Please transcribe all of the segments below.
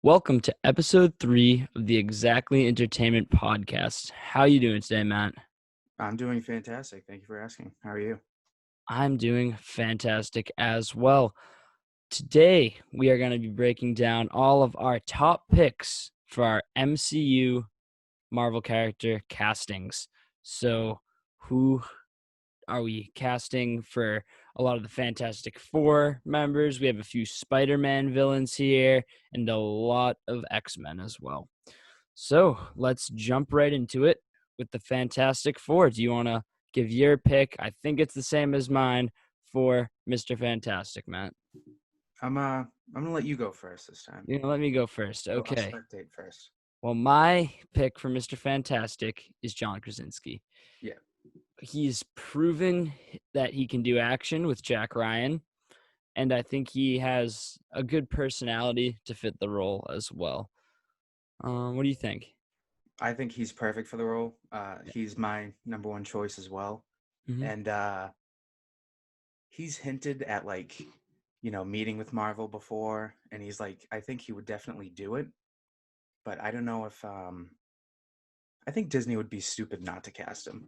Welcome to episode 3 of the Exactly Entertainment podcast. How you doing today, Matt? I'm doing fantastic. Thank you for asking. How are you? I'm doing fantastic as well. Today, we are going to be breaking down all of our top picks for our MCU Marvel character castings. So, who are we casting for a lot of the Fantastic Four members? We have a few Spider-Man villains here and a lot of X-Men as well. So let's jump right into it with the Fantastic Four. Do you want to give your pick? I think it's the same as mine for Mr. Fantastic, Matt. I'm gonna let you go first this time. Let me go first. I'll Okay. spectate first. Well, my pick for Mr. Fantastic is John Krasinski. Yeah. He's proven that he can do action with Jack Ryan, and I think he has a good personality to fit the role as well. What do you think? I think he's perfect for the role. He's my number one choice as well. Mm-hmm. And he's hinted at meeting with Marvel before, and he's like, I think he would definitely do it. But I don't know if I think Disney would be stupid not to cast him.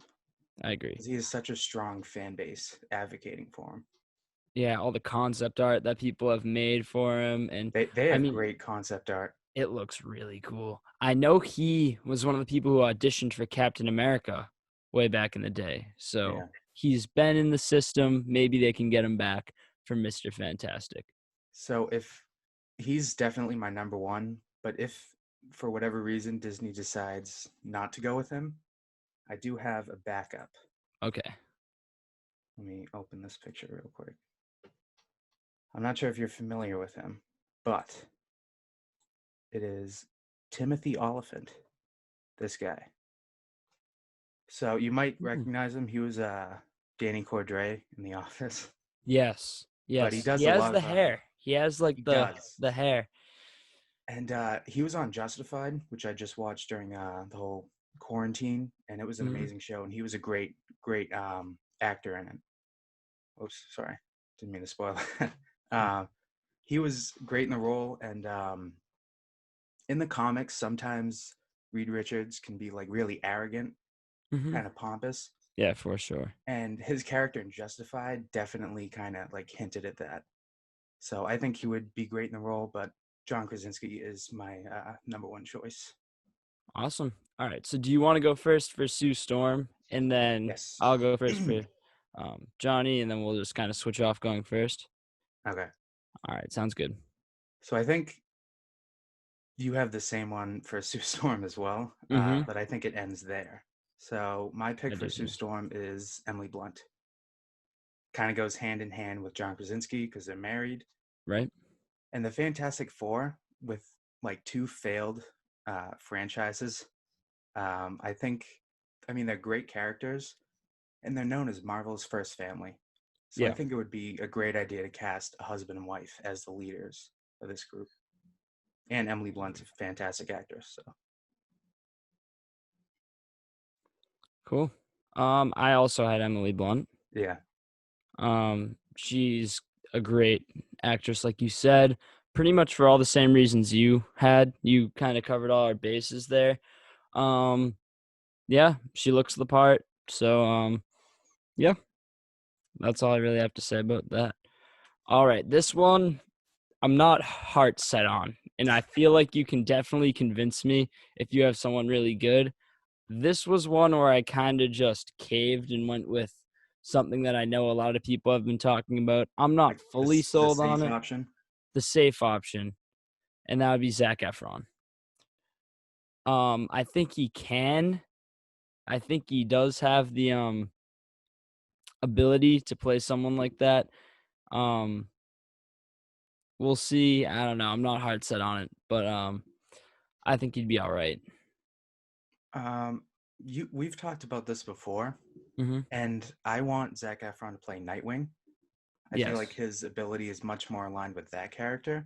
I agree. Because he has such a strong fan base advocating for him. Yeah, all the concept art that people have made for him, and They I have mean, great concept art. it looks really cool. I know he was one of the people who auditioned for Captain America way back in the day, so Yeah. he's been in the system. Maybe they can get him back for Mr. Fantastic. So if he's definitely my number one, but if for whatever reason Disney decides not to go with him, I do have a backup. Okay. Let me open this picture real quick. I'm not sure if you're familiar with him, but it is Timothy Oliphant, this guy. So you might Hmm. recognize him. He was Danny Cordray in The Office, Yes, but he yes. He does a has lot the of hair. He has like he the does. the hair. And he was on Justified, which I just watched during the whole quarantine, and it was an Mhm. amazing show. And he was a great actor in it. Oops, sorry, didn't mean to spoil it. uh, he was great in the role, and in the comics, sometimes Reed Richards can be like really arrogant, Mhm. kind of pompous, Yeah, for sure. and his character in Justified definitely kind of like hinted at that. So I think he would be great in the role, but John Krasinski is my number one choice. Awesome. All right. So do you want to go first for Sue Storm, and then Yes. I'll go first for Johnny, and then we'll just kind of switch off going first. Okay. All right. Sounds good. So I think you have the same one for Sue Storm as well, Mm-hmm. but I think it ends there. So my I pick for do Sue too. Storm is Emily Blunt. Kind of goes hand in hand with John Krasinski because they're married. Right? And the Fantastic Four, with like two failed franchises, I think, I mean, they're great characters and they're known as Marvel's first family. So I Yeah. think it would be a great idea to cast a husband and wife as the leaders of this group. And Emily Blunt's a fantastic actress. So Cool. I also had Emily Blunt. yeah. She's a great actress, like you said, pretty much for all the same reasons you had. You kind of covered all our bases there. Um, yeah, she looks the part. So, yeah, that's all I really have to say about that. All right, this one I'm not heart set on, and I feel like you can definitely convince me if you have someone really good. This was one where I kind of just caved and went with something that I know a lot of people have been talking about. I'm not Like fully the sold on safe it. option. The safe option, and that would be Zac Efron. I think he can. I think he does have the ability to play someone like that. Um, we'll see. I don't know. I'm not hard set on it, but I think he'd be all right. Um, we've talked about this before, Mm-hmm. and I want Zac Efron to play Nightwing. I feel like Yes, his ability is much more aligned with that character.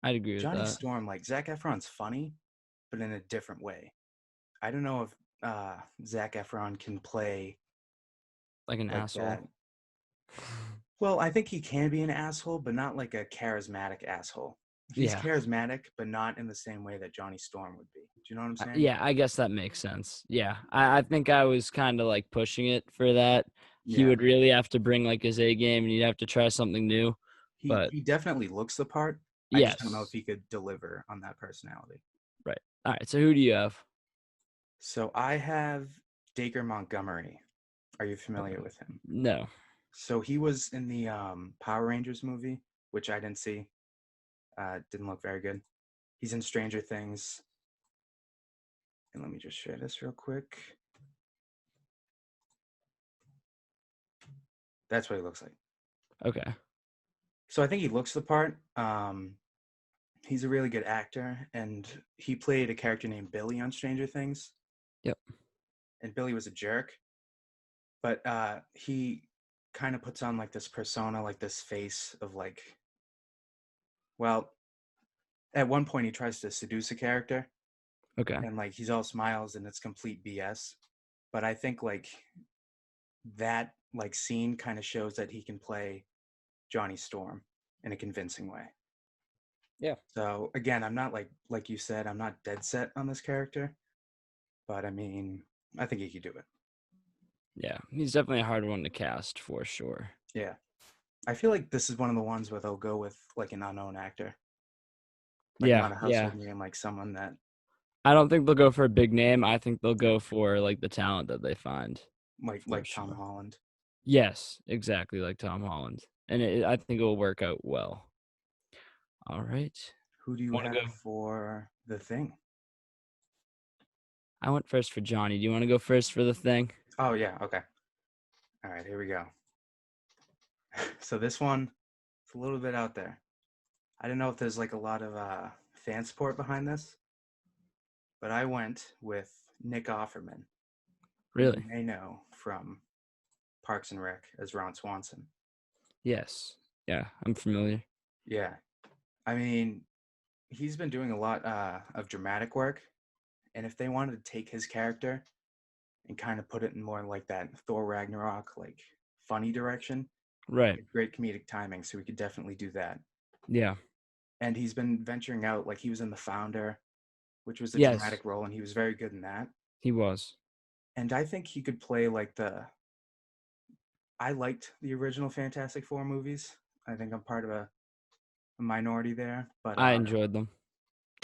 I'd agree with Johnny that. Storm, like Zac Efron's funny, but in a different way. I don't know if Zac Efron can play Like an like asshole. that. Well, I think he can be an asshole, but not like a charismatic asshole. he's Yeah. charismatic, but not in the same way that Johnny Storm would be. Do you know what I'm saying? Yeah, I guess that makes sense. Yeah. I think I was kind of like pushing it for that. He Yeah. would really have to bring like his A game and he'd have to try something new. He But he definitely looks the part. I just don't know if yes. he could deliver on that personality. Right. All right. So who do you have? So I have Dacre Montgomery. Are you Okay. familiar with him? No. So he was in the Power Rangers movie, which I didn't see. Didn't look very good. He's in Stranger Things. And let me just share this real quick. That's what he looks like. Okay. So I think he looks the part. He's a really good actor, and he played a character named Billy on Stranger Things. Yep. And Billy was a jerk, but he kind of puts on like this persona, like this face of like, well, at one point he tries to seduce a character, Okay. and like he's all smiles, and it's complete BS. But I think like that like scene kind of shows that he can play Johnny Storm in a convincing way. Yeah. So again, I'm not like you said, I'm not dead set on this character, but I mean, I think he could do it. Yeah. He's definitely a hard one to cast for sure. Yeah. I feel like this is one of the ones where they'll go with like an unknown actor, like Yeah. not a Yeah. household name, like someone that I don't think they'll go for a big name. I think they'll go for like the talent that they find for like Tom sure. Holland. Yes, exactly like Tom Holland. And I think it will work out well. All right. Who do you Want to have go? for the thing? I went first for Johnny. Do you want to go first for the thing? Oh yeah, okay. All right, here we go. So this one, it's a little bit out there. I don't know if there's like a lot of fan support behind this, but I went with Nick Offerman, who you Really? may know from Parks and Rec as Ron Swanson. Yes. Yeah, I'm familiar. Yeah, I mean, he's been doing a lot of dramatic work, and if they wanted to take his character and kind of put it in more like that Thor Ragnarok, like funny direction, Right. great comedic timing, so we could definitely do that. Yeah. And he's been venturing out, like he was in The Founder, which was a Yes, dramatic role, and he was very good in that. he was. And I think he could play like the. I liked the original Fantastic Four movies. I think I'm part of a minority there, but I enjoyed them.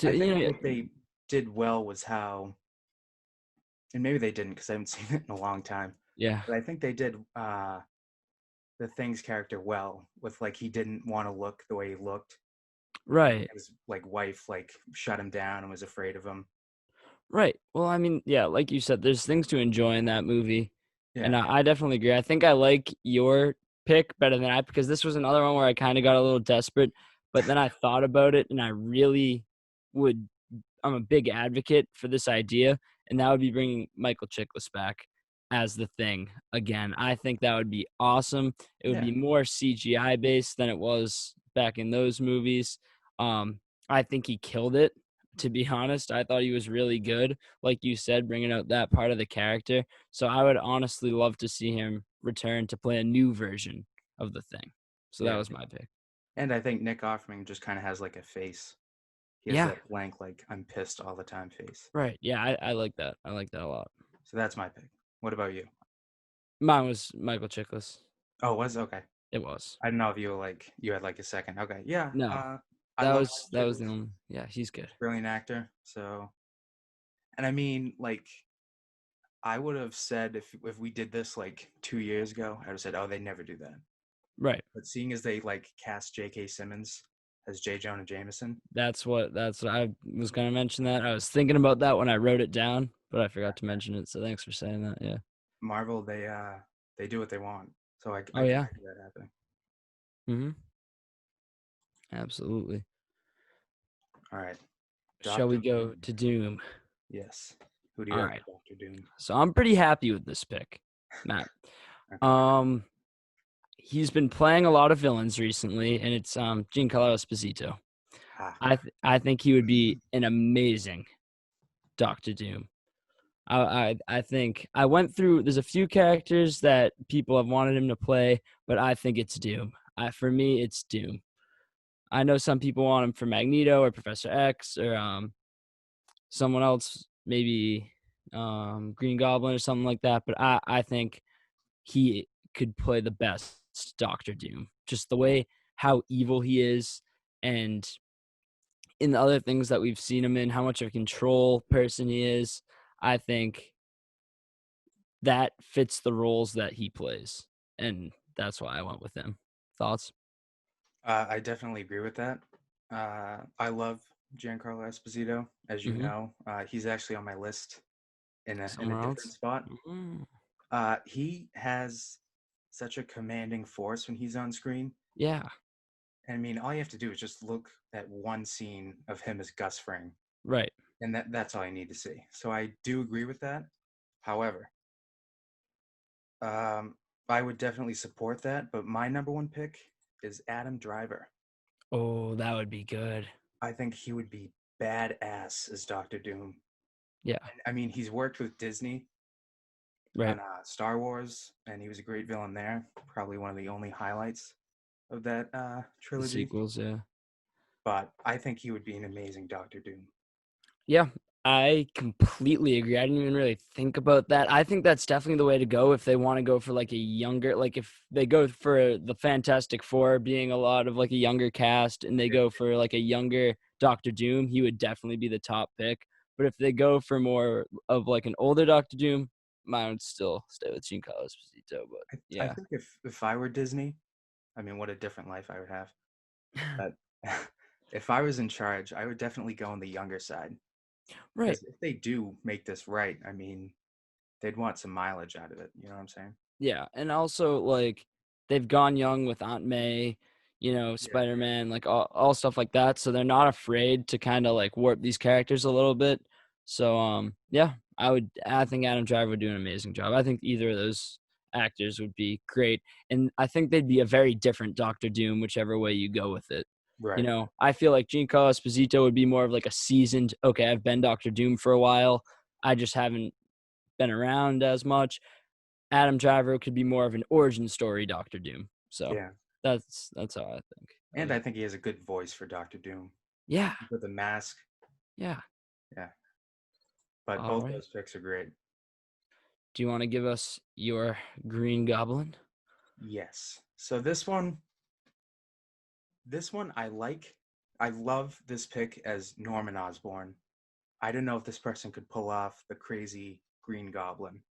I You think know, what they did well was how, and maybe they didn't because I haven't seen it in a long time, yeah. but I think they did the Thing's character well with like he didn't want to look the way he looked. Right. His like wife like shut him down and was afraid of him. Right. Well, I mean, yeah, like you said, there's things to enjoy in that movie. And Yeah, I definitely agree. I think I like your pick better than I because this was another one where I kind of got a little desperate, but then I thought about it and I really would I'm a big advocate for this idea, and that would be bringing Michael Chiklis back as the Thing again. I think that would be awesome. It would yeah, be more CGI based than it was back in those movies. Um, I think he killed it. To be honest, I thought he was really good. Like you said, bringing out that part of the character. So I would honestly love to see him return to play a new version of the Thing. So that yeah. was my pick. And I think Nick Offerman just kind of has like a face. He has Yeah, that blank, like I'm pissed all the time face. right. Yeah, I like that. I like that a lot. So that's my pick. What about you? Mine was Michael Chiklis. Oh, was okay. It was. I don't know if you had like a second. Okay, yeah. No, I love that Michael was the Chiklis, only. Yeah, he's good. brilliant actor. So, and I mean, like, I would have said if we did this like 2 years ago, I would have said, oh, they never do that. Right. But seeing as they like cast J.K. Simmons as J. Jonah Jameson, That's what I was gonna mention that. I was thinking about that when I wrote it down, but I forgot to mention it. So thanks for saying that. Yeah. Marvel they do what they want. So Oh I can yeah. see that happening. Mhm. Absolutely. All right, Shall we Doctor go Doom. to Doom? Yes. Who do you All have right. for Doctor Doom? So I'm pretty happy with this pick, Matt. Okay. Um, he's been playing a lot of villains recently, and it's Giancarlo Esposito. Ha. I think he would be an amazing Doctor Doom. I think I went through. There's a few characters that people have wanted him to play, but I think it's Doom. For me, it's Doom. I know some people want him for Magneto or Professor X or someone else, maybe Green Goblin or something like that. But I think he could play the best Doctor Doom. Just the way how evil he is, and in the other things that we've seen him in, how much of a control person he is. I think that fits the roles that he plays, and that's why I went with him. Thoughts? I definitely agree with that. I love Giancarlo Esposito, as you Mhm. know. He's actually on my list in a Somewhere different else? spot. Mhm. He has such a commanding force when he's on screen. Yeah, I mean, all you have to do is just look at one scene of him as Gus Fring, right. and that's all you need to see. So I do agree with that. However, um, I would definitely support that, but my number one pick is Adam Driver. Oh, that would be good. I think he would be badass as Doctor Doom. Yeah, And, I mean, he's worked with Disney right. on Star Wars, and he was a great villain there. Probably one of the only highlights of that The trilogy. sequels, yeah. But I think he would be an amazing Doctor Doom. Yeah, I completely agree. I didn't even really think about that. I think that's definitely the way to go if they want to go for like a younger, like if they go for the Fantastic Four being a lot of like a younger cast and they go for like a younger Doctor Doom, he would definitely be the top pick. But if they go for more of like an older Doctor Doom, mine would still stay with Giancarlo Esposito. But I yeah, think if I were Disney, I mean, what a different life I would have. But if I was in charge, I would definitely go on the younger side. right. Because if they do make this right, I mean, they'd want some mileage out of it. You know what I'm saying? Yeah, and also, like, they've gone young with Aunt May, Yeah. Spider-Man, like, all stuff like that, so they're not afraid to kinda, like, warp these characters a little bit. So, yeah, I think Adam Driver would do an amazing job. I think either of those actors would be great, and I think they'd be a very different Doctor Doom whichever way you go with it. Right. I feel like Giancarlo Esposito would be more of, like, a seasoned, "Okay, I've been Doctor Doom for a while, I just haven't been around as much." Adam Driver could be more of an origin story Doctor Doom. So Yeah. that's how I think of And I it. think he has a good voice for Doctor Doom Yeah, with the mask. yeah. Yeah. But All both right. those picks are great. Do you want to give us your Green Goblin? Yes. So this one I like. I love this pick as Norman Osborn. I didn't know if this person could pull off the crazy Green Goblin.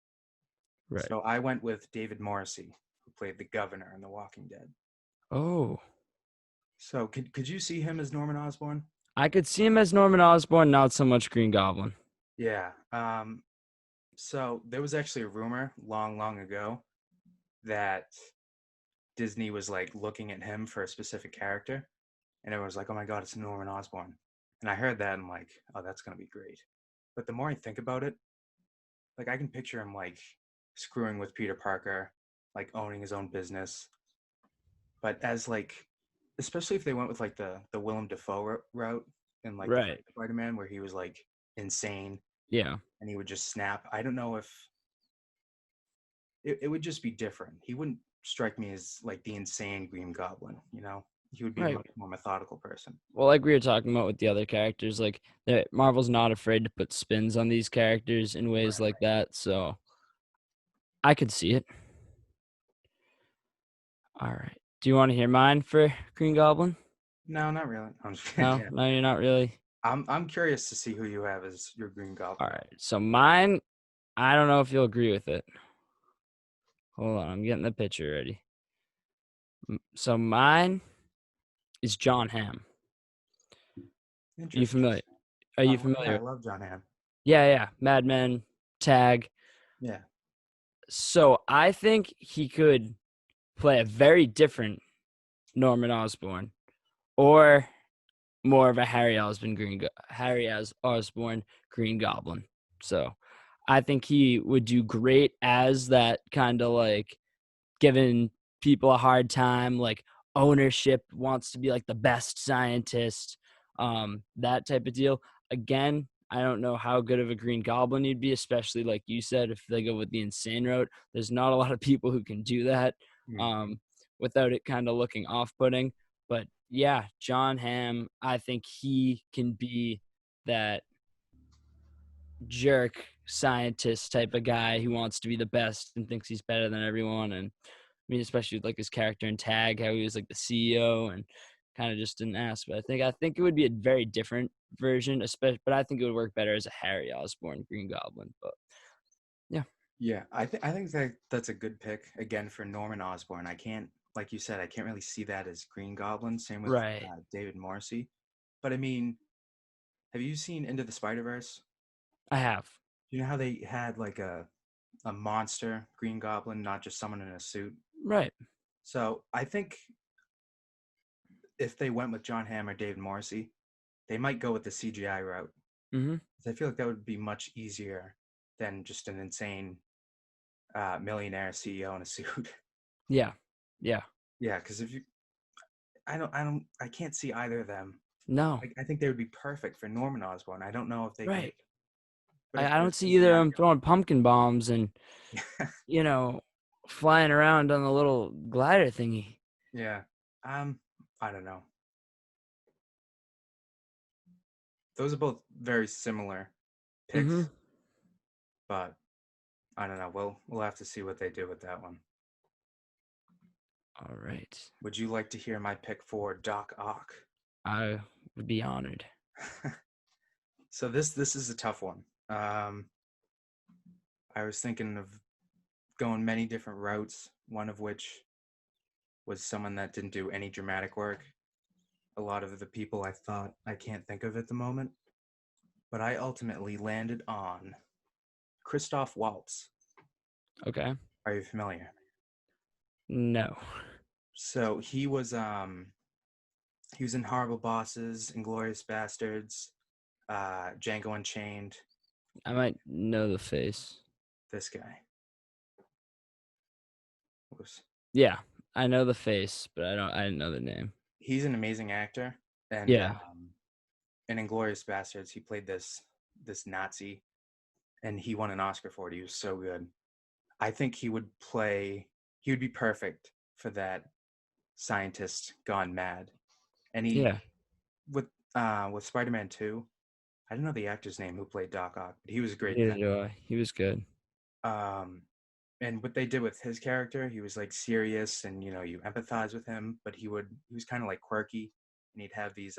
Right. So I went with David Morrissey, who played the governor in The Walking Dead. Oh, So could you see him as Norman Osborn? I could see him as Norman Osborn, not so much Green Goblin. Yeah. So there was actually a rumor long, long ago that Disney was like looking at him for a specific character, and everyone was like, "Oh my God, it's Norman Osborn." And I heard that and I'm like, "Oh, that's gonna be great." But the more I think about it, like I can picture him like screwing with Peter Parker, like owning his own business. But as like, especially if they went with like the Willem Dafoe route in like the Right. first Spider-Man, where he was like insane Yeah. and he would just snap. I don't know if it would just be different. He wouldn't strike me as like the insane Green Goblin. He would be a Right. much more methodical person. Well, like we were talking about with the other characters, like Marvel's not afraid to put spins on these characters in ways Right. like that. So I could see it. All right. Do you want to hear mine for Green Goblin? No, not really. I'm just kidding. No, Yeah. no, you're not really. I'm curious to see who you have as your Green All Goblin. right. So mine, I don't know if you'll agree with it. Hold on, I'm getting the picture ready. So mine is John Hamm. You Interesting. familiar? Are you Yeah, I familiar? love John Hamm. Yeah, yeah. Mad Men, Tag. Yeah. So I think he could play a very different Norman Osborn, or more of a Harry as Osborn Green Goblin. So I think he would do great as that kind of like giving people a hard time, like ownership, wants to be like the best scientist, that type of deal. Again, I don't know how good of a Green Goblin he'd be, especially like you said, if they go with the insane route. There's not a lot of people who can do that Hmm. um, without it kind of looking off-putting. But yeah, John Hamm, I think he can be that jerk scientist type of guy who wants to be the best and thinks he's better than everyone. And I mean, especially with, like, his character in Tag, how he was like the CEO and kind of just an ass. But I think it would be a very different version, especially. But I think it would work better as a Harry Osborn Green Goblin. But yeah, Yeah, I think that's a good pick again for Norman Osborn. I can't, like you said, I can't really see that as Green Goblin. Same with right. David Morrissey. But I mean, have you seen Into the Spider Verse? I have. You know how they had like a monster Green Goblin, not just someone in a suit. Right. So I think if they went with John Hamm or David Morrissey, they might go with the CGI route. Mm-hmm. 'Cause I feel like that would be much easier than just an insane millionaire CEO in a suit. Yeah. Yeah. Yeah, because if you, I can't see either of them. No. I think they would be perfect for Norman Osborn. I don't know if they could, Right. but if I they're don't see either of CGI them throwing pumpkin bombs and guy, you know flying around on the little glider thingy. yeah, I don't know. Those are both very similar Mm-hmm. picks, but I don't know. We'll have to see what they do with that one. All right. Would you like to hear my pick for Doc Ock? I would be honored. So this is a tough one. I was thinking of going many different routes, one of which was someone that didn't do any dramatic work. A lot of the people I thought I can't think of at the moment, but I ultimately landed on Christoph Waltz. Okay. Are you familiar? No. So he was in Horrible Bosses, Inglorious Bastards, Django Unchained. I might know the face. This guy was Yeah, I know the face, but I didn't know the name. he's an amazing actor, and Yeah. in Inglorious Bastards he played this Nazi, and he won an Oscar for it. He was so good. I think he would be perfect for that scientist gone mad. And he Yeah. with Spider-Man 2, I don't know the actor's name who played Doc Ock, but he was great in Neither that. do I. He was good. Um and what they did with his character, he was like serious and you empathize with him, but he was kind of like quirky, and he'd have these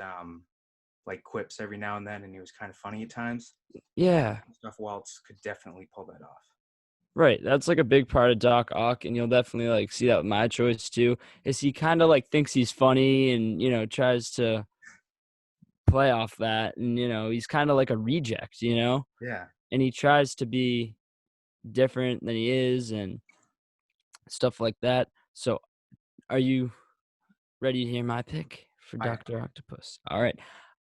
like quips every now and then, and he was kind of funny at times. I think Yeah. Christoph Waltz could definitely pull that off. Right. That's like a big part of Doc Ock, and you'll definitely like see that with my choice too. Is he kind of like thinks he's funny and tries to play off that, and he's kind of like a reject, Yeah. and he tries to be different than he is and stuff like that. So, are you ready to hear my pick for I am. Dr. Octopus? All right.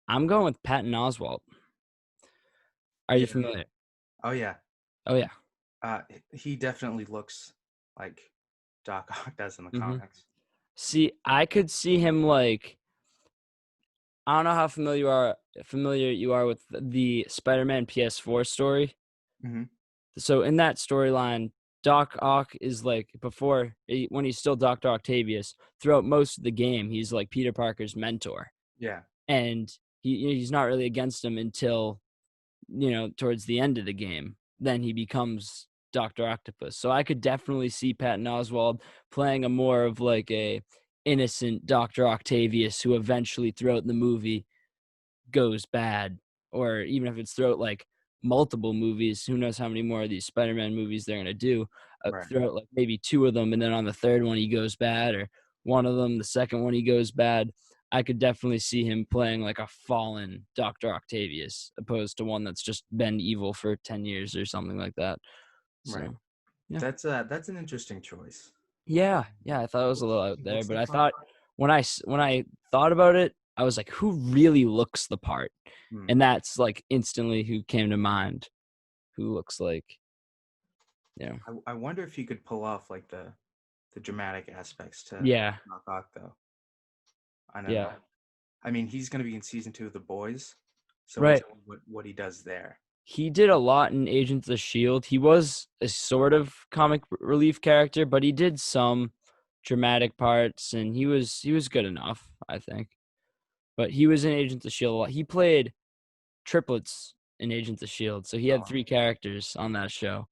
I'm going with Patton Oswalt. Are you Yeah. familiar? Oh yeah. Oh yeah. He definitely looks like Doc Ock does in the Mhm. comics. See, I could see him like I don't know how familiar you are with the Spider-Man PS4 story. Hmm. So in that storyline, Doc Ock is like when he's still Dr. Octavius, throughout most of the game, he's like Peter Parker's mentor. Yeah. And he's not really against him until towards the end of the game. Then he becomes Dr. Octopus. So I could definitely see Patton Oswalt playing a more of like a innocent Dr. Octavius who eventually throughout the movie goes bad, or even if it's throughout like multiple movies, who knows how many more of these Spider-Man movies they're gonna do, Right. throughout like maybe two of them, and then on the third one he goes bad, or one of them, the second one he goes bad. I could definitely see him playing like a fallen Dr. Octavius, opposed to one that's just been evil for 10 years or something like that. Right. So yeah. That's an interesting choice. Yeah, yeah, I thought it was a little out there, What's but the I part? thought when I thought about it, I was like, who really looks the part? Hmm. And that's like instantly who came to mind. Who looks like, I wonder if he could pull off like the dramatic aspects to yeah, Doc Ock though. I don't yeah, know. I mean, he's going to be in season 2 of The Boys, so we'll right. see what he does there. He did a lot in Agents of the Shield. He was a sort of comic relief character, but he did some dramatic parts, and he was good enough, I think. but he was in Agents of Shield a lot. He played triplets in Agents of Shield, so he had Oh, 3 characters on that show,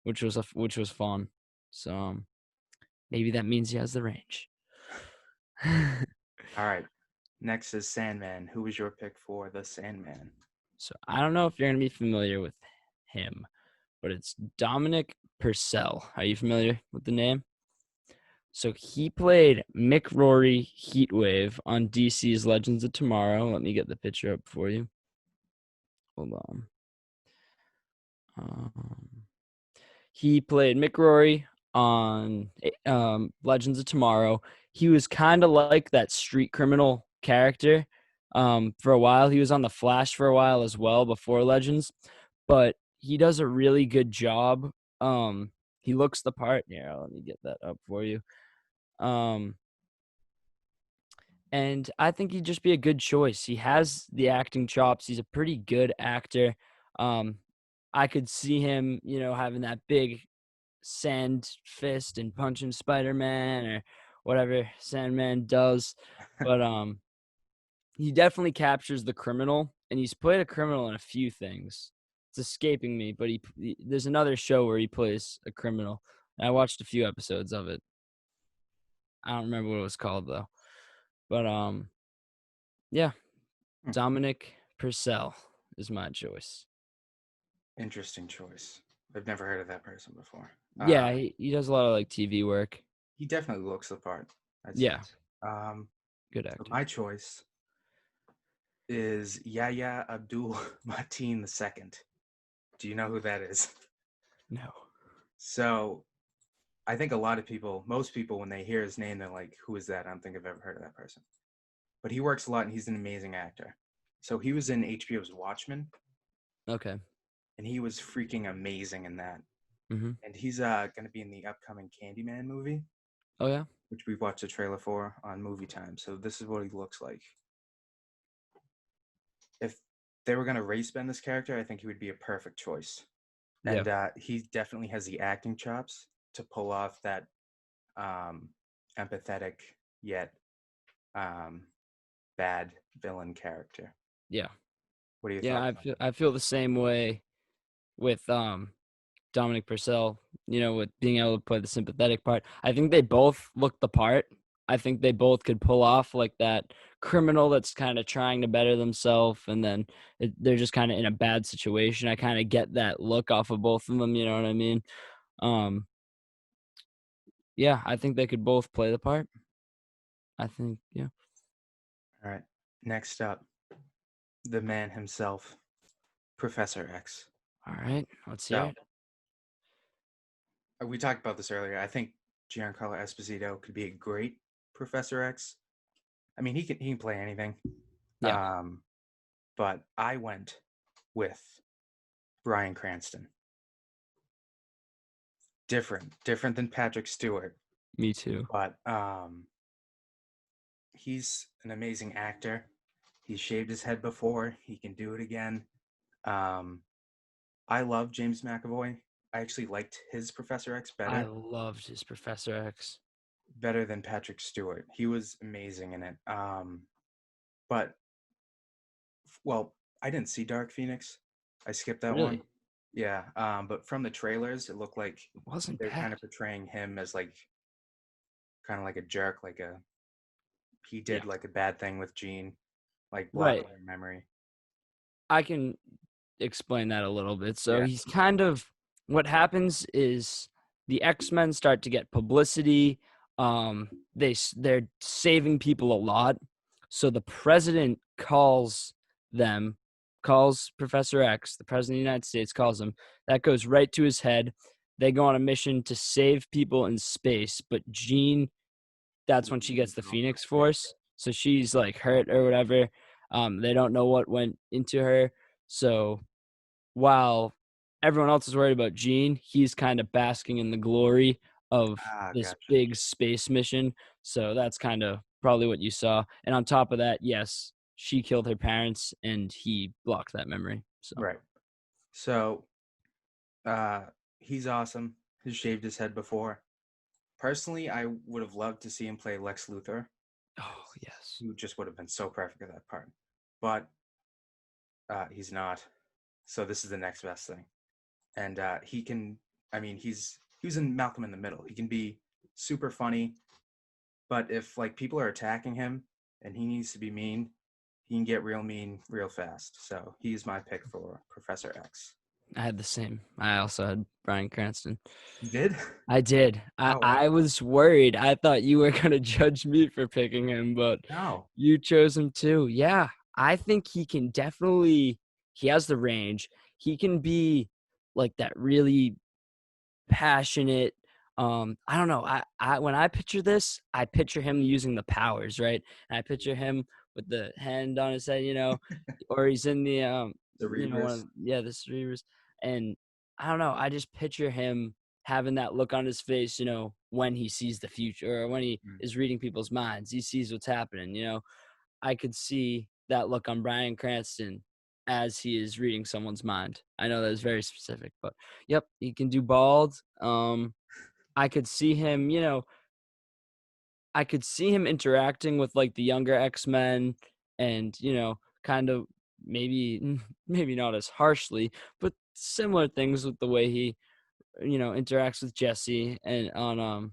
which was fun. So, maybe that means he has the range. all right. Next is Sandman. Who was your pick for the Sandman? So, I don't know if you're gonna be familiar with him, but it's Dominic Purcell. Are you familiar with the name? So he played Mick Rory Heatwave on DC's Legends of Tomorrow. Let me get the picture up for you. Hold on. Um, he played Mick Rory on Legends of Tomorrow. He was kind of like that street criminal character for a while. He was on The Flash for a while as well before Legends, but he does a really good job. He looks the part. Yeah, let me get that up for you. Um, and I think he'd just be a good choice. He has the acting chops. He's a pretty good actor. Um, I could see him, having that big sand fist and punching Spider-Man or whatever Sandman does. But he definitely captures the criminal, and he's played a criminal in a few things. It's escaping me, but there's another show where he plays a criminal. And I watched a few episodes of it. I don't remember what it was called though. But yeah, Hmm, Dominic Purcell is my choice. interesting choice. I've never heard of that person before. Yeah, he does a lot of like TV work. He definitely looks the part, I'd say. Yeah, Um, good so actor. my choice is Yahya Abdul Mateen II. Do you know who that is? No. So I think a lot of people, most people, when they hear his name, they're like, "Who is that?" I don't think I've ever heard of that person. But he works a lot, and he's an amazing actor. So he was in HBO's Watchmen, Okay. and he was freaking amazing in that. Mm-hmm. And he's going to be in the upcoming Candyman movie, Oh yeah. which we've watched a trailer for on Movie Time. So this is what he looks like. If they were going to race bend this character, I think he would be a perfect choice. Yeah. And he definitely has the acting chops to pull off that um, empathetic yet um, bad villain character. Yeah. What are your Yeah. thoughts I on feel I feel the same way with Dominic Purcell. With being able to play the sympathetic part. I think they both look the part. I think they both could pull off like that criminal that's kind of trying to better themselves, and then they're just kind of in a bad situation. I kind of get that look off of both of them. You know what I mean? Um, yeah, I think they could both play the part. I think, yeah. All right. Next up, the man himself, Professor X. All right, let's hear So it. we talked about this earlier. I think Giancarlo Esposito could be a great Professor X. I mean, he can play anything. Yeah, Um, but I went with Bryan Cranston. Different than Patrick Stewart, me too. but he's an amazing actor. He's shaved his head before. He can do it again. Um, I love James McAvoy. I actually liked his Professor X I better, loved his Professor X. better than Patrick Stewart. He was amazing in it. But well, I didn't see Dark Phoenix. I skipped that one. Really, Yeah. But from the trailers, it looked like it wasn't they're kind bad. of portraying him as like kind of like a jerk, like a he Yeah, did like a bad thing with Jean, like right. blocking her memory. I can explain that a little bit. So Yeah. he's kind of what happens is the X-Men start to get publicity. They're saving people a lot. So the president calls Professor X, the president of the United States calls him. That goes right to his head. They go on a mission to save people in space, but Jean, that's when she gets the Phoenix Force. So she's like hurt or whatever. They don't know what went into her. So while everyone else is worried about Jean, he's kind of basking in the glory of Ah, this gotcha. big space mission. So that's kind of probably what you saw. And on top of that, yes, she killed her parents and he blocked that memory. So, Right. So, uh, he's awesome. He's shaved his head before. Personally, I would have loved to see him play Lex Luthor. Oh, because yes. he just would have been so perfect at that part. But he's not. So this is the next best thing, and he can. I mean, he was in Malcolm in the Middle. He can be super funny, but if like people are attacking him and he needs to be mean, he can get real mean real fast. So he's my pick for Professor X. I had the same. I also had Bryan Cranston. You did? I did. I Oh wow. I was worried. I thought you were gonna judge me for picking him, but No. you chose him too. Yeah, I think he can definitely. He has the range. He can be like that really passionate. I don't know. I when I picture this, I picture him using the powers, right? And I picture him with the hand on his head, or he's in the one Cerebrus. of the Cerebrus. And I don't know. I just picture him having that look on his face, when he sees the future or when he Mm. is reading people's minds. He sees what's happening. I could see that look on Bryan Cranston as he is reading someone's mind. I know that is very specific, but yep, he can do bald. I could see him, I could see him interacting with like the younger X-Men and, kind of maybe maybe not as harshly, but similar things with the way he, interacts with Jesse and on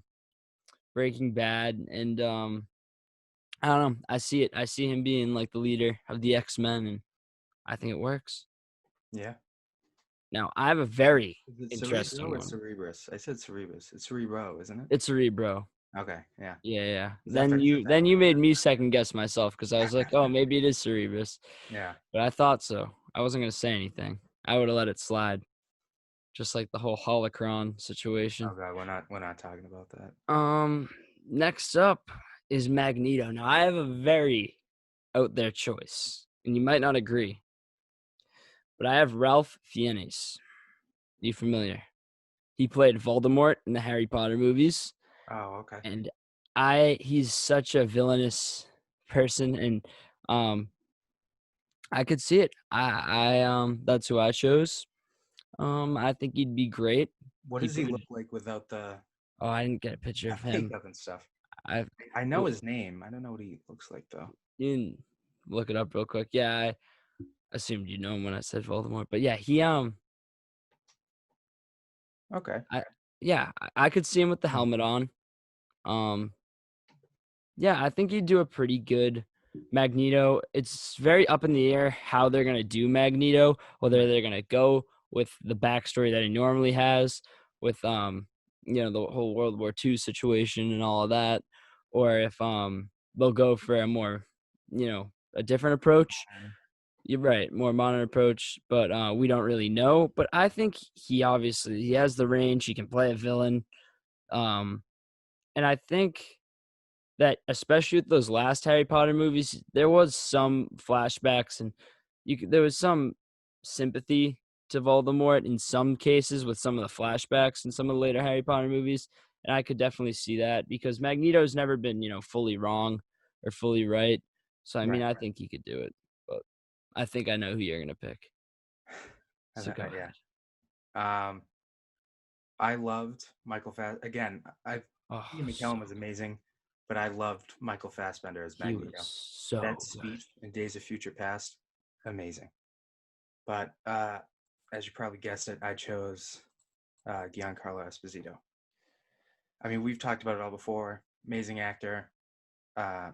Breaking Bad and I don't know. I see it. I see him being like the leader of the X-Men and I think it works. Yeah. Now, I have a very Is it Cerebro interesting or one. Cerebrus? I said Cerebrus. It's Cerebro, isn't it? It's Cerebro. Okay. Yeah. Yeah, yeah. Because after I said Then that, you made me second guess myself because I was like, oh, maybe it is Cerebrus, yeah. but I thought so. I wasn't gonna say anything. I would have let it slide, just like the whole holocron situation. Oh god, we're not talking about that. Um, Next up is Magneto. Now, I have a very out there choice, and you might not agree, but I have Ralph Fiennes. You familiar? He played Voldemort in the Harry Potter movies, Oh, okay. and he's such a villainous person, and um, I could see it. That's who I chose. I think he'd be great. What He does he played. look like without the Oh, I didn't get a picture of him. makeup and stuff? I I know well, his name. I don't know what he looks like though. you can look it up real quick. Yeah, I assumed you know him when I said Voldemort, but yeah, Okay. I yeah, I could see him with the Hmm. helmet on. Um, Yeah, I think he'd do a pretty good Magneto. It's very up in the air how they're gonna do Magneto, whether Right. they're gonna go with the backstory that he normally has, with the whole World War II situation and all of that, or if they'll go for a more, a different approach. You're right, more modern approach, but we don't really know. But I think he has the range. He can play a villain, um, and I think that especially with those last Harry Potter movies, there was some flashbacks and there was some sympathy to Voldemort in some cases with some of the flashbacks in some of the later Harry Potter movies, and I could definitely see that because Magneto's never been, fully wrong or fully right. So I mean, Right. I think he could do it, but I think I know who you're gonna pick. So go Yeah. ahead. Um, I loved Michael Fass again. I Oh, Ian McKellen was amazing, but I loved Michael Fassbender as he was Magneto. That so good. speech in Days of Future Past, amazing. But as you probably guessed it, I chose Giancarlo Esposito. I mean, we've talked about it all before. Amazing actor,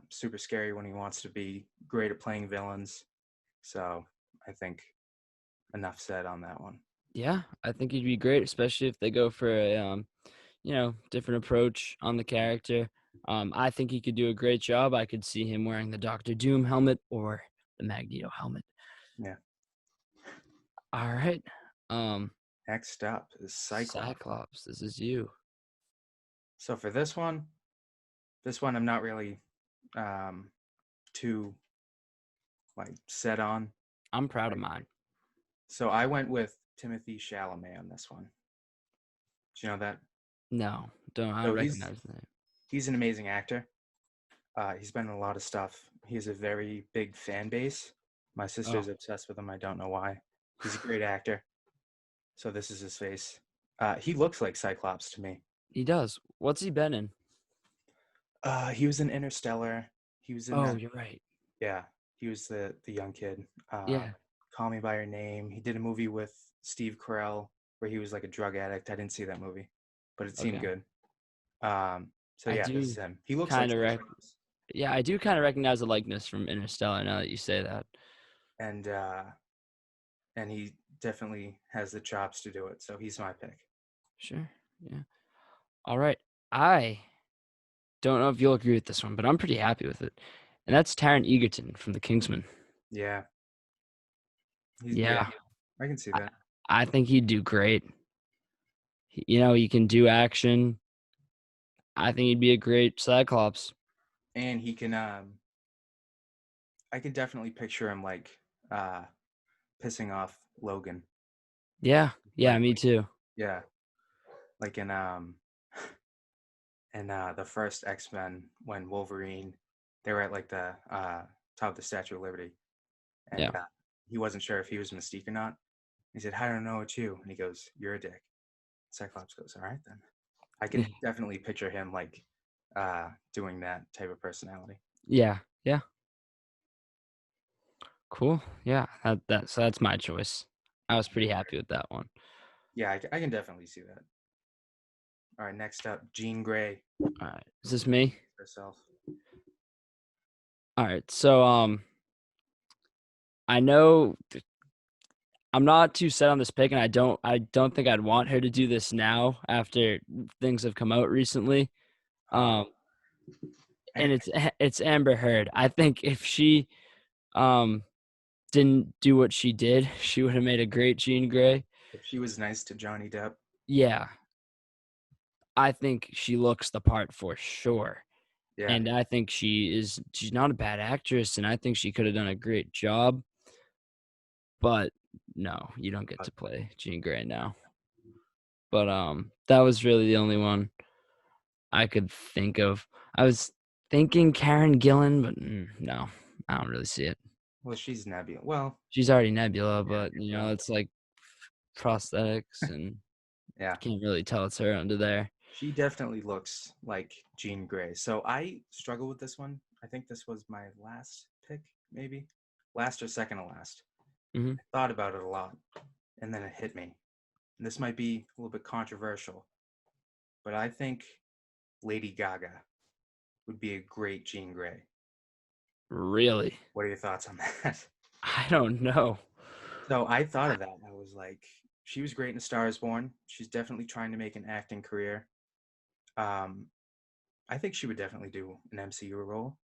super scary when he wants to be, great at playing villains. So I think enough said on that one. Yeah, I think he'd be great, especially if they go for a different approach on the character. I think he could do a great job. I could see him wearing the Doctor Doom helmet or the Magneto helmet. Yeah. All right. Um, Next up is Cyclops. Cyclops, this is you. So for this one I'm not really um, too like set on. I'm proud I, of mine. so I went with Timothy Chalamet on this one. Do you know that? No, I So don't recognize the name. he's an amazing actor. He's been in a lot of stuff. He has a very big fan base. My Oh, sister's obsessed with him. I don't know why. He's a great actor. So this is his face. He looks like Cyclops to me. he does. What's he been in? He was in Interstellar. He was in Oh, you're right. yeah, he was the young kid. Yeah. Call Me by Your Name. He did a movie with Steve Carell where he was like a drug addict. I didn't see that movie, but it seemed Okay. good. So I yeah, this is do him. He looks like kind of Cyclops, yeah, I do kind of recognize the likeness from Interstellar now that you say that. and uh, and he definitely has the chops to do it. So he's my pick. Sure. Yeah. All right. I don't know if you'll agree with this one, but I'm pretty happy with it. And that's Taron Egerton from The Kingsman. Yeah, yeah, Yeah. I can see I, that. I think he'd do great. He can do action. I think he'd be a great Cyclops. And he can. I can definitely picture him like uh, pissing off Logan. Yeah. Yeah, Like me too. yeah, like in the first X-Men when Wolverine, they were at like the top of the Statue of Liberty, and Yeah. he wasn't sure if he was Mystique or not. He said, "I don't know, it's you," and he goes, "You're a dick." Cyclops goes, "All right then." I can definitely picture him like doing that type of personality. Yeah. Yeah. Cool. Yeah. So that's my choice. I was pretty happy with that one. Yeah, I can definitely see that. All right, next up, Jean Grey All right. Is this me? herself. All right. So I know I'm not too set on this pick, and I don't think I'd want her to do this now after things have come out recently. Um, Oh, and it's Amber Heard. I think if she um didn't do what she did, she would have made a great Jean Grey. if she was nice to Johnny Depp, Yeah, I think she looks the part for sure. yeah, And I think she's not a bad actress, and I think she could have done a great job. But no, you don't get uh, to play Jean Grey now. But that was really the only one I could think of. I was thinking Karen Gillan, but no, I don't really see it. well, she's Nebula. Well, She's already Nebula, yeah, but yeah, it's like prosthetics, and yeah. can't really tell it's her under there. She definitely looks like Jean Grey. So I struggle with this one. I think this was my last pick, maybe last or second to last. Hmm. I thought about it a lot, and then it hit me. And this might be a little bit controversial, but I think Lady Gaga would be a great Jean Grey. Really, What are your thoughts on that? I don't know. So I thought of that. I was like, she was great in A Star Is Born. She's definitely trying to make an acting career. Um, I think she would definitely do an MCU role.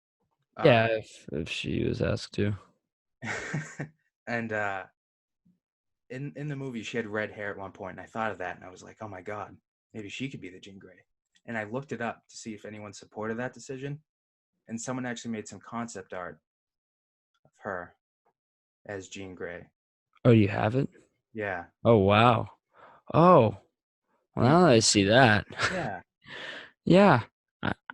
Uh, Yeah, if she was asked to. and in the movie, she had red hair at one point, and I thought of that, and I was like, oh my god, maybe she could be the Jean Grey. And I looked it up to see if anyone supported that decision, and someone actually made some concept art of her as Jean Grey. Oh, you have it? Yeah, Oh, wow. Oh, well, and now that I see that, yeah, yeah.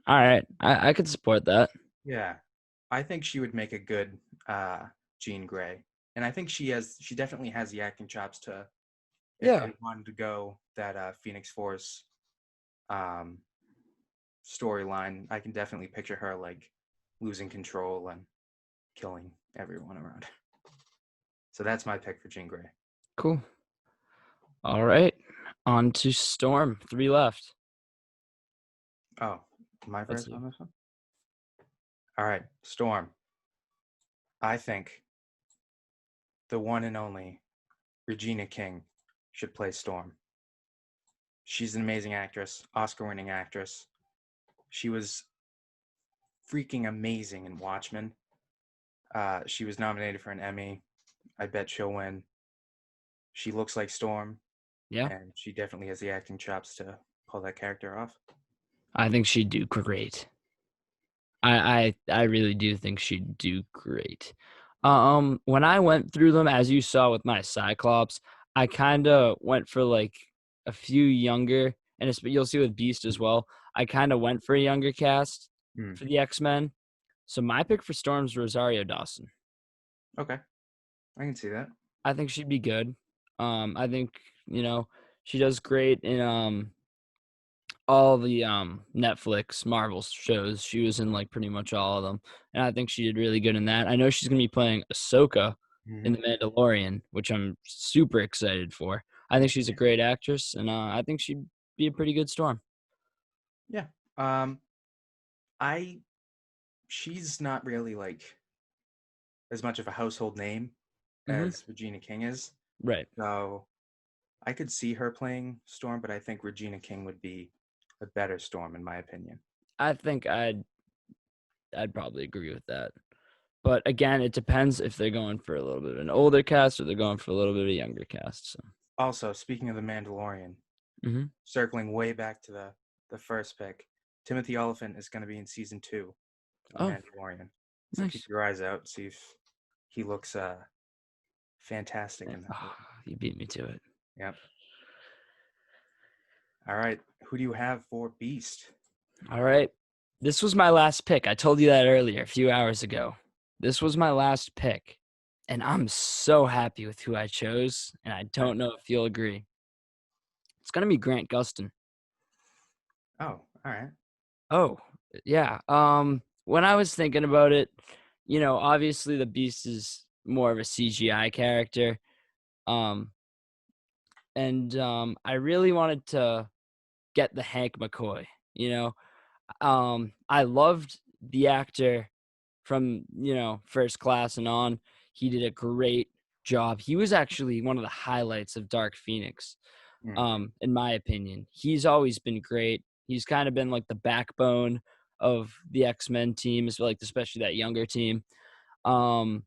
All right, I could support that. yeah, I think she would make a good uh, Jean Grey, and I think she definitely has the acting chops to if Yeah. they wanted to go that Phoenix Force um, storyline. I can definitely picture her like losing control and killing everyone around. So that's my pick for Jean Grey. Cool. All right, on to Storm. 3 left. Oh, my Let's first see. on this one. All right, Storm. I think the one and only Regina King should play Storm. She's an amazing actress, Oscar-winning actress. She was freaking amazing in Watchmen. She was nominated for an Emmy. I bet she'll win. She looks like Storm, Yeah, and she definitely has the acting chops to pull that character off. I think she'd do great. I really do think she'd do great. When I went through them, as you saw with my Cyclops, I kind of went for like a few younger, and you'll see with Beast as well. I kind of went for a younger cast Hmm. for the X-Men. So my pick for Storm's Rosario Dawson. Okay, I can see that. I think she'd be good. I think she does great in all the Netflix Marvel shows. She was in like pretty much all of them, and I think she did really good in that. I know she's gonna be playing Ahsoka in Hmm. The Mandalorian, which I'm super excited for. I think she's a great actress, and I think she'd be a pretty good Storm. Yeah. Um, I she's not really like as much of a household name Hmm. as Regina King is. Right. So I could see her playing Storm, but I think Regina King would be a better Storm in my opinion. I think I'd probably agree with that. But again, it depends if they're going for a little bit of an older cast or they're going for a little bit of a younger cast. So. Also, speaking of the Mandalorian, Hmm. circling way back to the first pick, Timothy Oliphant is going to be in season 2 of The Oh, Mandalorian. So keep nice. your eyes out, see if he looks fantastic Yeah. in that Oh, role. you beat me to it. Yep. All right. Who do you have for Beast? All right. This was my last pick. I told you that earlier, a few hours ago. This was my last pick. And I'm so happy with who I chose. And I Okay. don't know if you'll agree. It's going to be Grant Gustin. Oh, all right. Oh, yeah. When I was thinking about it, obviously the Beast is more of a CGI character. Um, and I really wanted to get the Hank McCoy, you know. I loved the actor from, First Class and on. He did a great job. He was actually one of the highlights of Dark Phoenix, Mm. in my opinion. He's always been great. He's kind of been like the backbone of the X-Men team, like especially that younger team. Um,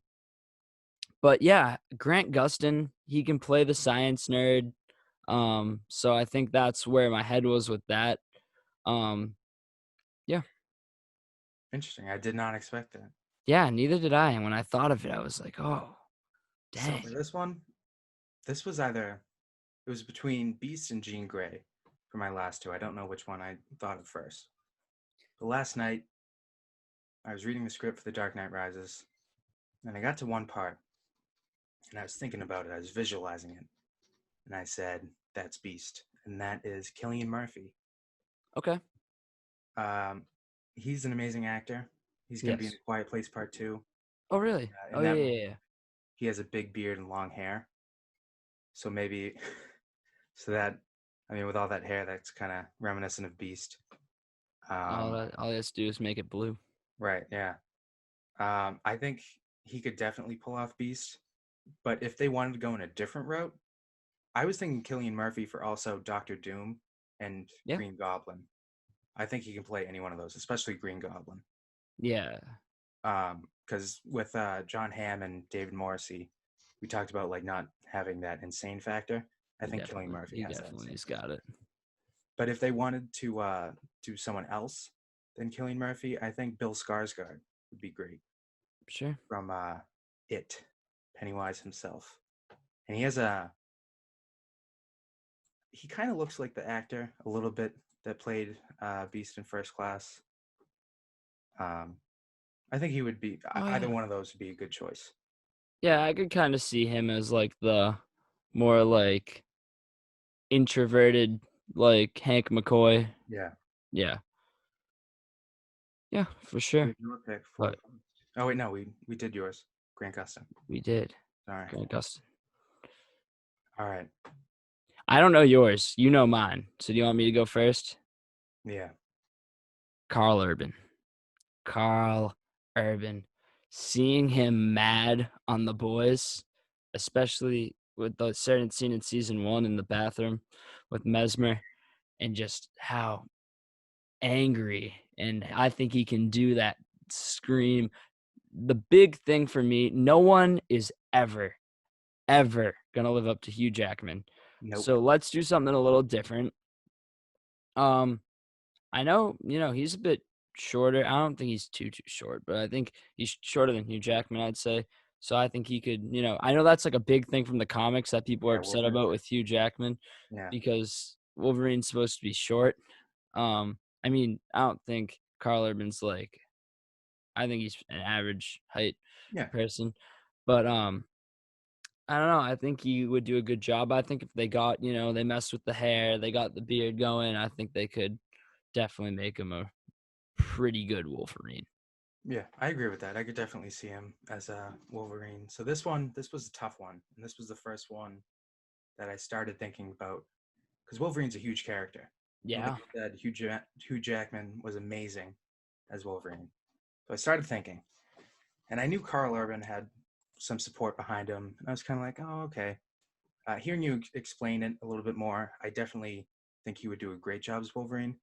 but yeah, Grant Gustin, he can play the science nerd. So I think that's where my head was with that. Um, yeah. Interesting. I did not expect that. Yeah, neither did I. And when I thought of it, I was like, oh, So dang. for this one, this was either it was between Beast and Jean Grey for my last two. I don't know which one I thought of first. But last night, I was reading the script for The Dark Knight Rises, and I got to one part, and I was thinking about it. I was visualizing it, and I said, "That's Beast," and that is Killian Murphy. Okay. Um, he's an amazing actor. He's going to be in Yes. A Quiet Place Part Two. Oh, really? In Oh, yeah, that yeah, role, yeah. he has a big beard and long hair, so maybe, so that, I mean, with all that hair, that's kind of reminiscent of Beast. Um, All he has to do is make it blue. right, yeah. I think he could definitely pull off Beast, but if they wanted to go in a different route, I was thinking Killian Murphy for also Doctor Doom and Yeah. Green Goblin. I think he can play any one of those, especially Green Goblin. Yeah. Because with John Hamm and David Morrissey, we talked about like not having that insane factor. I think Killian Murphy He has that definitely insane has got factor. it. But if they wanted to do someone else than Killian Murphy, I think Bill Skarsgård would be great Sure. from It, Pennywise himself. And he has a he kind of looks like the actor a little bit that played Beast in First Class. Um, I think he would be Oh, either yeah. one of those would be a good choice. Yeah, I could kind of see him as like the more like introverted, like Hank McCoy. Yeah. Yeah. Yeah, for sure. Who's your pick for? But Oh wait, no, we did yours, Grant Gustin. we did. Sorry. Grant Gustin. All right. I don't know yours. You know mine. So do you want me to go first? Yeah. Carl Urban. Carl Urban. Seeing him mad on the boys, especially with the certain scene in season one in the bathroom with Mesmer, and just how angry. And I think he can do that scream. The big thing for me, no one is ever gonna live up to Hugh Jackman. Nope. So let's do something a little different. Um, I know, he's a bit shorter. I don't think he's too short, but I think he's shorter than Hugh Jackman, I'd say. So I think he could, I know that's like a big thing from the comics that people are Yeah, upset Wolverine. about with Hugh Jackman Yeah. because Wolverine's supposed to be short. I mean, I don't think Carl Urban's like, I think he's an average height Yeah. person, but I don't know. I think he would do a good job. I think if they got, they messed with the hair, they got the beard going. I think they could. definitely make him a pretty good Wolverine. Yeah, I agree with that. I could definitely see him as a Wolverine. So this was a tough one, and this was the first one that I started thinking about because Wolverine's a huge character. And like Yeah. you said, Hugh Jackman was amazing as Wolverine. So I started thinking, and I knew Carl Urban had some support behind him. And I was kind of like, oh, okay. Hearing you explain it a little bit more, I definitely think he would do a great job as Wolverine.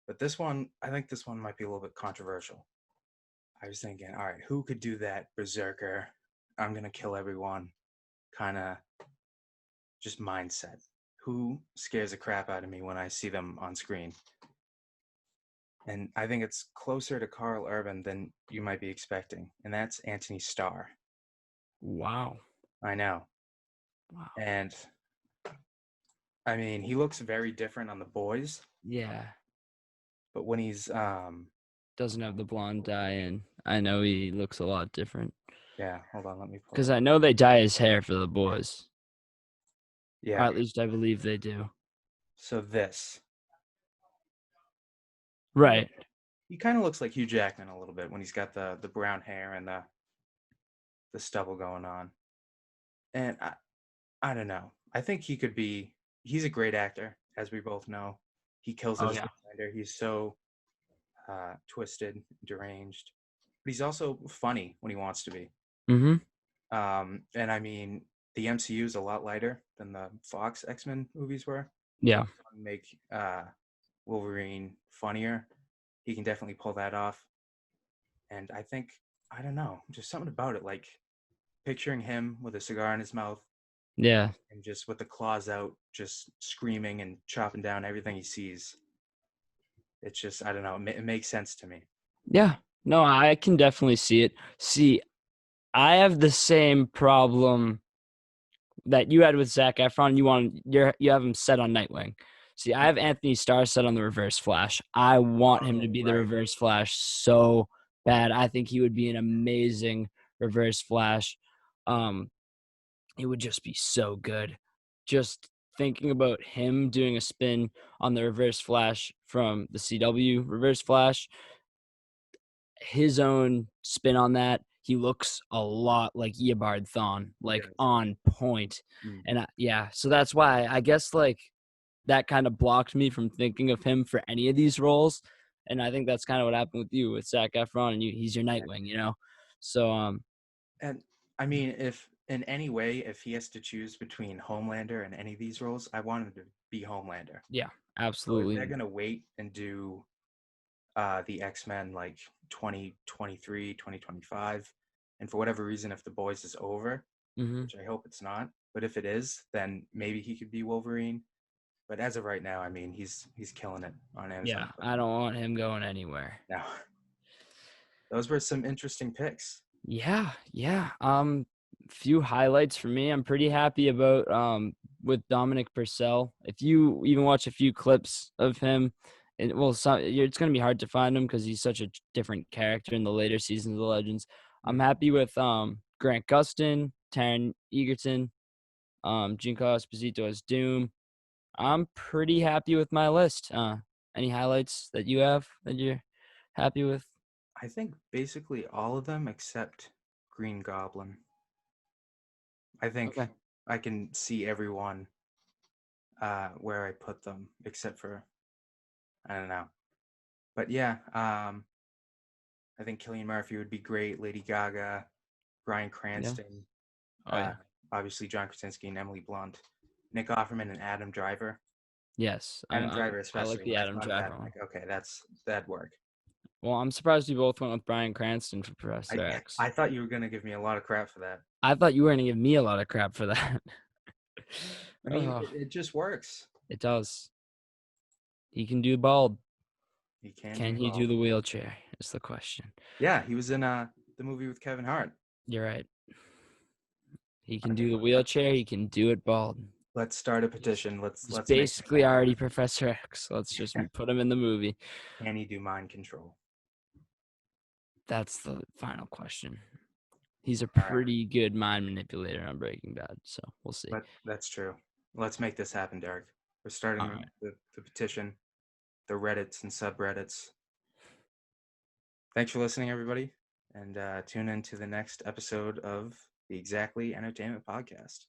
But this one, I think this one might be a little bit controversial. I was thinking, all right, who could do that berserker? I'm gonna kill everyone kind of just mindset. Who scares the crap out of me when I see them on screen? And I think it's closer to Carl Urban than you might be expecting, and that's Anthony Starr. Wow. I know. Wow. And I mean, he looks very different on the boys, Yeah. but when he's Doesn't have the blonde dye, and I know he looks a lot different. yeah, hold on, let me pull Because it I up. know they dye his hair for the boys. Or Yeah. at least I believe they do. So this. He look Right. he kind of looks like Hugh Jackman a little bit when he's got the brown hair and the stubble going on. And I don't know. I think he could be. He's a great actor, as we both know. He kills it Oh as yeah. Homelander. He's so twisted, deranged, but he's also funny when he wants to be. Mm-hmm. And I mean, the MCU is a lot lighter than the Fox X-Men movies were. So if Yeah. you want to make Wolverine funnier, he can definitely pull that off. And I think I don't know, just something about it, like picturing him with a cigar in his mouth Yeah. and just with the claws out, just screaming and chopping down everything he sees. It's just I don't know. It makes sense to me. Yeah. No, I can definitely see it. See, I have the same problem that you had with Zac Efron. You have him set on Nightwing. See, I have Anthony Starr set on the Reverse Flash. I want him to Oh, be the right. Reverse Flash so bad. I think he would be an amazing Reverse Flash. Um, it would just be so good. Just thinking about him doing a spin on the Reverse Flash from the CW Reverse Flash, his own spin on that. He looks a lot like Eobard Thawne, He like does. on point. Mm. And yeah, so that's why I guess like that kind of blocked me from thinking of him for any of these roles. And I think that's kind of what happened with you with Zac Efron, and he's your Nightwing, you know. So And I mean, if in any way, if he has to choose between Homelander and any of these roles, I want him to be Homelander. yeah, So if they're absolutely. gonna wait and do the X-Men like 2023, 2025, and for whatever reason, if the boys is over, Hmm. which I hope it's not, but if it is, then maybe he could be Wolverine. But as of right now, I mean, he's killing it on Yeah, Amazon I Prime. don't want him going anywhere. Now, those were some interesting picks. Yeah, yeah. Few highlights for me. I'm pretty happy about with Dominic Purcell. If you even watch a few clips of him, and well, it's gonna be hard to find him because he's such a different character in the later seasons of the Legends. I'm Mm. happy with Grant Gustin, Taron Egerton, Giancarlo Esposito as Doom. I'm pretty happy with my list. Any highlights that you have that you're happy with? I think basically all of them except Green Goblin. I Okay. think I can see everyone where I put them, except for I don't know. But yeah, I think Killian Murphy would be great. Lady Gaga, Bryan Yeah. Cranston, Oh uh, yeah. obviously John Krasinski and Emily Blunt, Nick Offerman and Adam Driver. Yes, Adam Driver, I like especially the when I Adam thought of that, Driver I'm one. like, okay, that'd work. Well, I'm surprised you both went with Bryan Cranston for I Professor X. I thought you were gonna give me a lot of crap for that. I thought you were going to give me a lot of crap for that. I mean, Oh, it just works. it does. He can do bald. He can Can do he both. do the wheelchair? Is the question. Yeah, he was in the movie with Kevin Hart. You're right. He I can mean, do the wheelchair. He can do it bald. let's start a He's, petition. he's Let's make this basically happen. already Professor X. Let's just put him in the movie. Can he do mind control? That's the final question. He's a All right, pretty good mind manipulator on Breaking Bad, so we'll see. but that's true. Let's make this happen, Derek. We're All starting right. the petition. the Reddits and subreddits. Thanks for listening, everybody, and tune in to the next episode of the Exactly Entertainment Podcast.